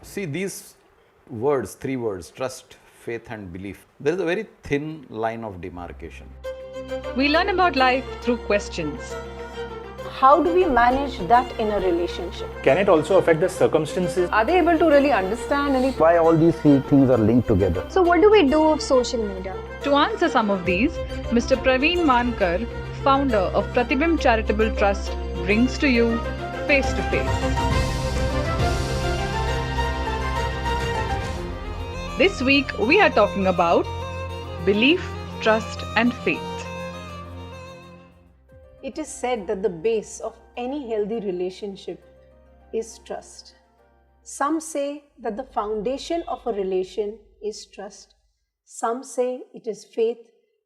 See these words, three words, trust, faith and belief. There is a very thin line of demarcation. We learn about life through questions. How do we manage that in a relationship? Can it also affect the circumstances? Are they able to really understand any? Why all these three things are linked together? So what do we do with social media? To answer some of these, Mr. Praveen Mankar, founder of Pratibimb Charitable Trust, brings to you Face to Face. This week we are talking about belief, trust and faith. It is said that the base of any healthy relationship is trust. Some say that the foundation of a relation is trust. Some say it is faith,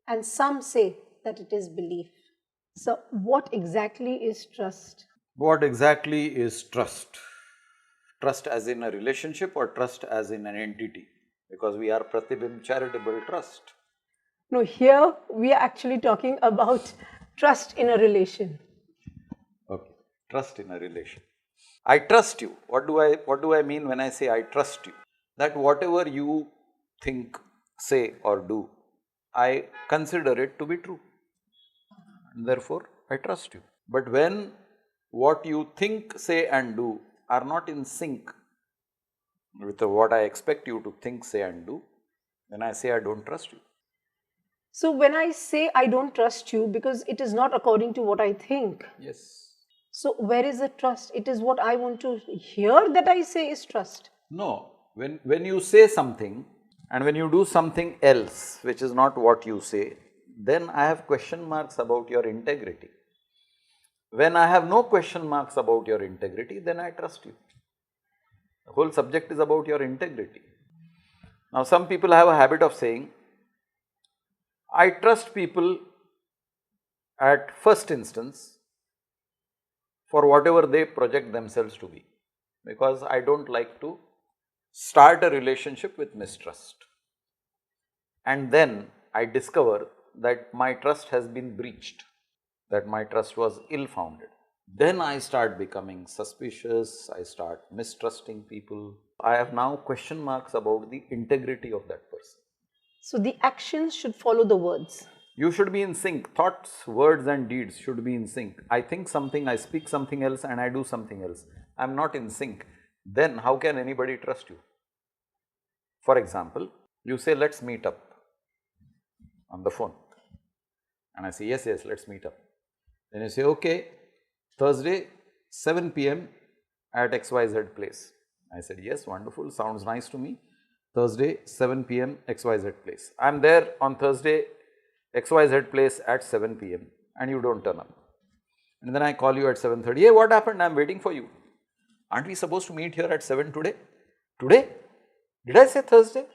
and some say that it is belief. So, what exactly is trust? What exactly is trust? Trust as in a relationship or trust as in an entity? Because we are Pratibimb Charitable Trust. No, here we are actually talking about trust in a relation. Okay, trust in a relation. I trust you. What do I mean when I say I trust you? That whatever you think, say or do, I consider it to be true. And therefore, I trust you. But when what you think, say and do are not in sync with what I expect you to think, say and do, then I say I don't trust you. So, when I say I don't trust you because it is not according to what I think, Yes. so where is the trust? It is what I want to hear that I say is trust. No, when you say something and when you do something else which is not what you say, then I have question marks about your integrity. When I have no question marks about your integrity, then I trust you. The whole subject is about your integrity. Now, some people have a habit of saying, I trust people at first instance for whatever they project themselves to be, because I don't like to start a relationship with mistrust. And then I discover that my trust has been breached, that my trust was ill-founded. Then I start becoming suspicious, I start mistrusting people. I have now question marks about the integrity of that person. So, the actions should follow the words. You should be in sync. Thoughts, words and deeds should be in sync. I think something, I speak something else and I do something else. I am not in sync. Then how can anybody trust you? For example, you say, let's meet up on the phone. And I say, yes, let's meet up. Then you say, okay, Thursday, 7 p.m. at XYZ place. I said, yes, wonderful, sounds nice to me. Thursday, 7 p.m. XYZ place. I am there on Thursday, XYZ place at 7 p.m. and you don't turn up. And then I call you at 7:30. Hey, what happened? I am waiting for you. Aren't we supposed to meet here at 7 today? Today? Did I say Thursday?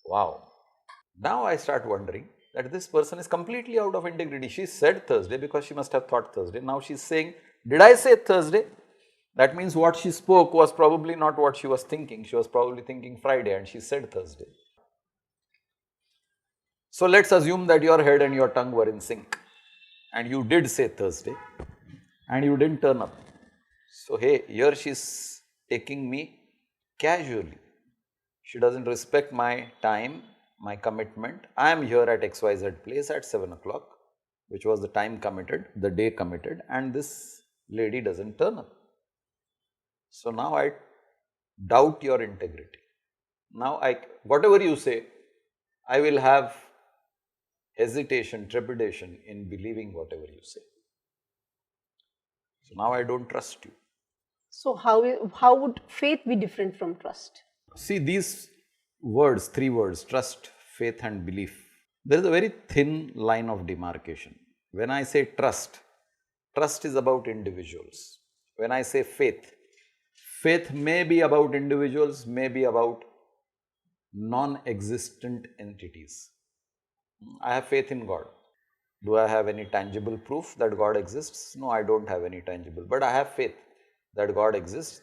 Wow. Now I start wondering that this person is completely out of integrity. She said Thursday because she must have thought Thursday. Now she is saying, did I say Thursday? That means what she spoke was probably not what she was thinking. She was probably thinking Friday and she said Thursday. So let's assume that your head and your tongue were in sync and you did say Thursday and you didn't turn up. So hey, here she's taking me casually. She doesn't respect my time, my commitment. I am here at XYZ place at 7 o'clock, which was the time committed, the day committed, and this lady doesn't turn up. So now I doubt your integrity. Now whatever you say, I will have hesitation, trepidation in believing whatever you say. So now I don't trust you. So, how would faith be different from trust? See these words, three words, trust, faith and belief. There is a very thin line of demarcation. When I say trust, trust is about individuals. When I say faith, faith may be about individuals, may be about non-existent entities. I have faith in God. Do I have any tangible proof that God exists? No, I don't have any tangible, but I have faith that God exists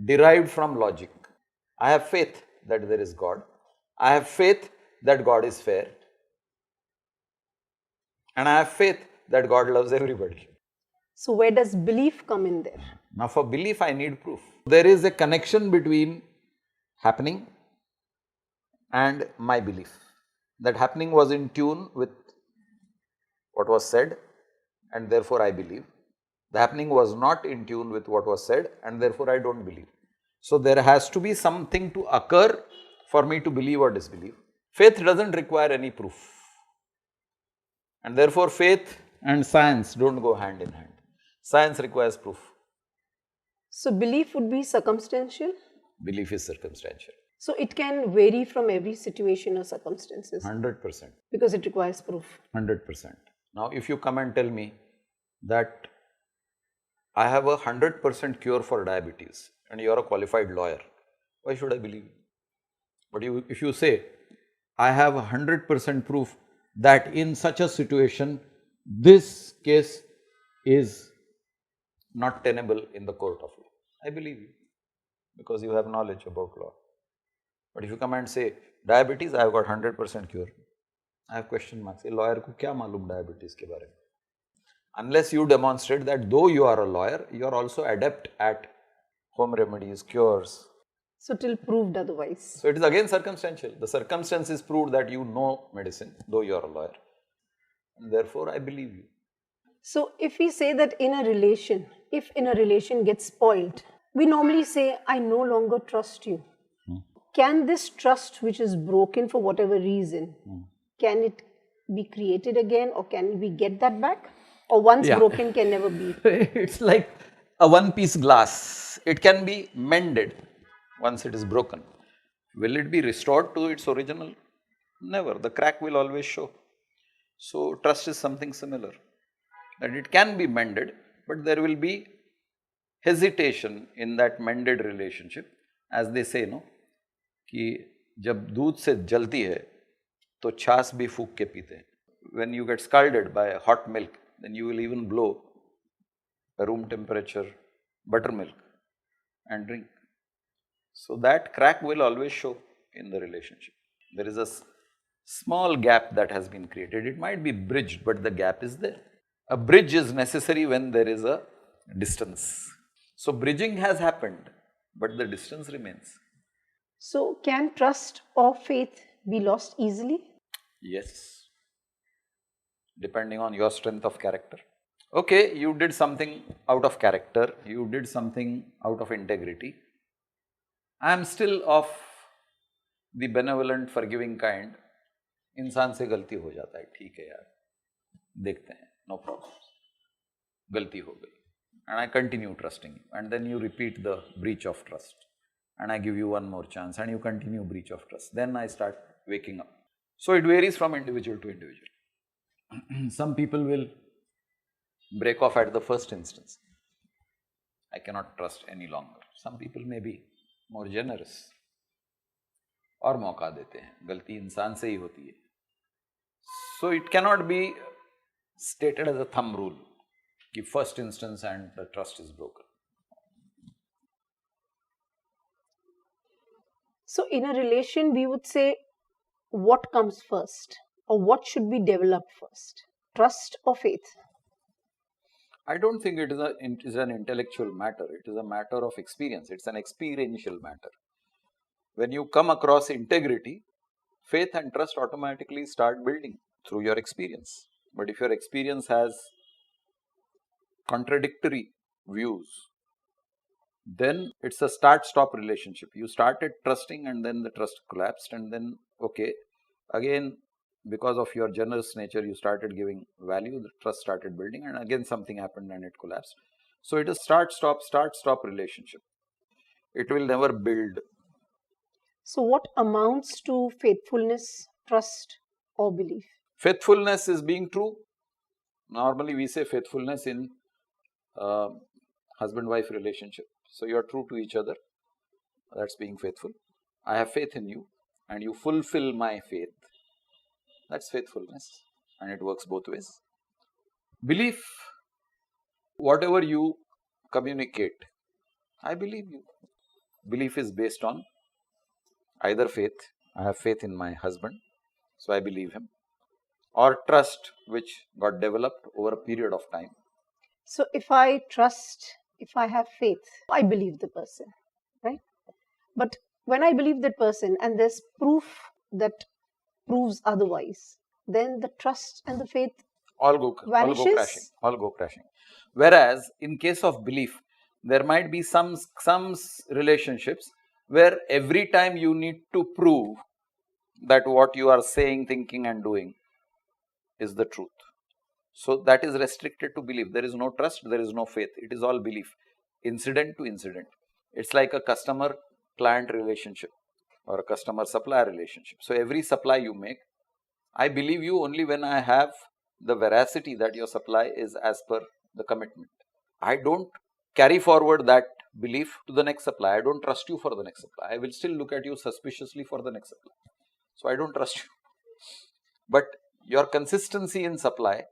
derived from logic. I have faith that there is God. I have faith that God is fair. And I have faith that God loves everybody. So, where does belief come in there? Now, for belief, I need proof. There is a connection between happening and my belief. That happening was in tune with what was said and therefore I believe. The happening was not in tune with what was said and therefore I don't believe. So there has to be something to occur for me to believe or disbelieve. Faith doesn't require any proof. And therefore faith and science don't go hand in hand. Science requires proof. So belief would be circumstantial? Belief is circumstantial. So it can vary from every situation or circumstances 100%. because it requires proof. 100%. Now if you come and tell me that I have 100% cure for diabetes and you are a qualified lawyer, why should I believe you? But if you say, I have 100% proof that in such a situation, this case is not tenable in the court of law, I believe you because you have knowledge about law. But if you come and say, diabetes, I have got 100% cure, I have question marks. A lawyer को क्या मालूम diabetes के बारे में? Unless you demonstrate that though you are a lawyer, you are also adept at home remedies, cures. So till proved otherwise. So it is again circumstantial. The circumstances proved that you know medicine, though you are a lawyer. And therefore, I believe you. So if we say that in a relation, if in a relation gets spoiled, we normally say, I no longer trust you. Can this trust which is broken for whatever reason, can it be created again or can we get that back? Or once broken can never be? It's like a one-piece glass. It can be mended once it is broken. Will it be restored to its original? Never. The crack will always show. So trust is something similar. That it can be mended, but there will be hesitation in that mended relationship. As they say, no, कि जब दूध से जलती है तो छाछ भी फूंक के पीते हैं. When you get scalded by hot milk, then you will even blow a room temperature buttermilk and drink. So that crack will always show in the relationship. There is a small gap that has been created. It might be bridged, but the gap is there. A bridge is necessary when there is a distance. So bridging has happened, but the distance remains. So can trust or faith be lost easily? Yes, depending on your strength of character. Okay, you did something out of character, you did something out of integrity. I am still of the benevolent, forgiving kind. इंसान से गलती हो जाता है, ठीक है यार, देखते हैं, no problem. गलती हो गई. And I continue trusting you. And then you repeat the breach of trust. And I give you one more chance and you continue breach of trust. Then I start waking up. So it varies from individual to individual. Some people will break off at the first instance. I cannot trust any longer. Some people may be more generous. और मौका देते हैं, गलती इंसान से ही होती है. So it cannot be stated as a thumb rule कि first instance and the trust is broken. So in a relation, we would say, what comes first or what should be developed first? Trust or faith? I don't think it is an intellectual matter. It is a matter of experience. It's an experiential matter. When you come across integrity, faith and trust automatically start building through your experience. But if your experience has contradictory views, then it's a start-stop relationship. You started trusting and then the trust collapsed and then, okay, again, because of your generous nature, you started giving value, the trust started building and again something happened and it collapsed. So it is start-stop relationship. It will never build. So what amounts to faithfulness, trust or belief? Faithfulness is being true. Normally we say faithfulness in husband-wife relationship. So you are true to each other. That's being faithful. I have faith in you and you fulfill my faith. That's faithfulness and it works both ways. Belief, whatever you communicate, I believe you. Belief is based on either faith, I have faith in my husband, so I believe him, or trust which got developed over a period of time. So if I trust if I have faith, I believe the person, right? But when I believe that person and there's proof that proves otherwise, then the trust and the faith all go vanishes. all go crashing. Whereas in case of belief, there might be some relationships where every time you need to prove that what you are saying, thinking and doing is the truth. So that is restricted to belief. There is no trust, there is no faith. It is all belief, incident to incident. It's like a customer-client relationship or a customer-supplier relationship. So every supply you make, I believe you only when I have the veracity that your supply is as per the commitment. I don't carry forward that belief to the next supply. I don't trust you for the next supply. I will still look at you suspiciously for the next supply. So I don't trust you. But your consistency in supply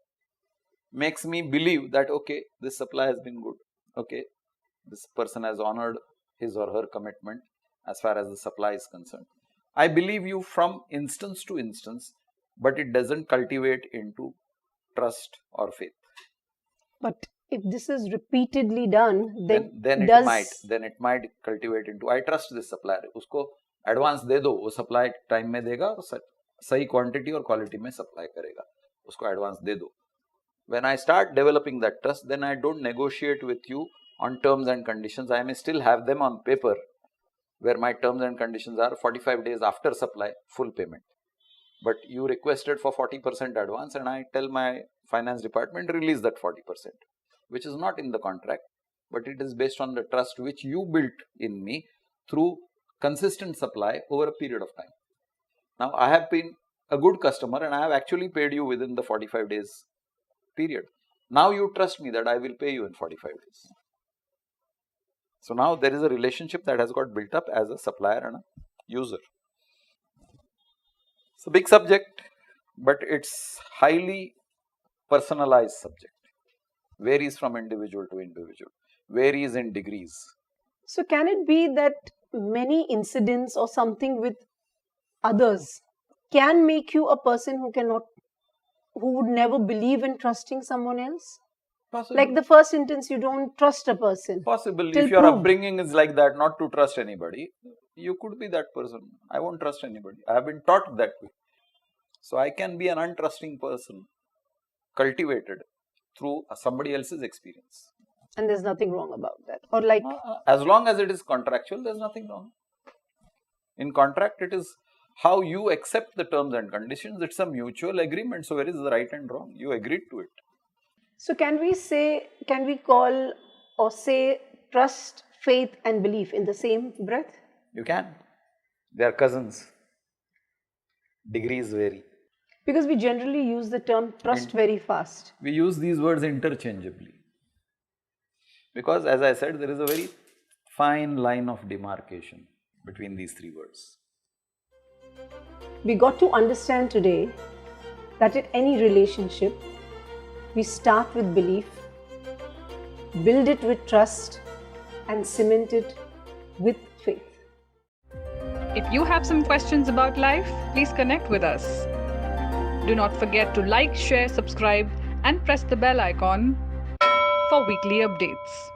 makes me believe that, okay, this supply has been good. Okay, this person has honored his or her commitment as far as the supply is concerned. I believe you from instance to instance, but it doesn't cultivate into trust or faith. But if this is repeatedly done, then it might cultivate into I trust this supplier. उसको advance दे दो, वो supply time में देगा और सही quantity और quality में supply करेगा. उसको advance दे दो. When I start developing that trust, then I don't negotiate with you on terms and conditions. I may still have them on paper, where my terms and conditions are 45 days after supply, full payment. But you requested for 40% advance and I tell my finance department, release that 40%, which is not in the contract, but it is based on the trust which you built in me through consistent supply over a period of time. Now, I have been a good customer and I have actually paid you within the 45 days period. Now you trust me that I will pay you in 45 days. So now there is a relationship that has got built up as a supplier and a user. It's a big subject, but it's highly personalized subject. Varies from individual to individual. Varies in degrees. So can it be that many incidents or something with others can make you a person who would never believe in trusting someone else? Possible. Like the first instance, you don't trust a person. Possible. Till If your proved. upbringing is like that, not to trust anybody, you could be that person. I won't trust anybody. I have been taught that way. So I can be an untrusting person, cultivated through somebody else's experience. And there's nothing wrong about that. Or like, as long as it is contractual, there's nothing wrong. In contract, it is how you accept the terms and conditions. It's a mutual agreement. So where is the right and wrong? You agreed to it. so can we call or say trust, faith and belief in the same breath? You can. They are cousins. Degrees vary. Because we generally use the term trust very fast. We use these words interchangeably. Because as I said, there is a very fine line of demarcation between these three words. We got to understand today that in any relationship, we start with belief, build it with trust, and cement it with faith. If you have some questions about life, please connect with us. Do not forget to like, share, subscribe, and press the bell icon for weekly updates.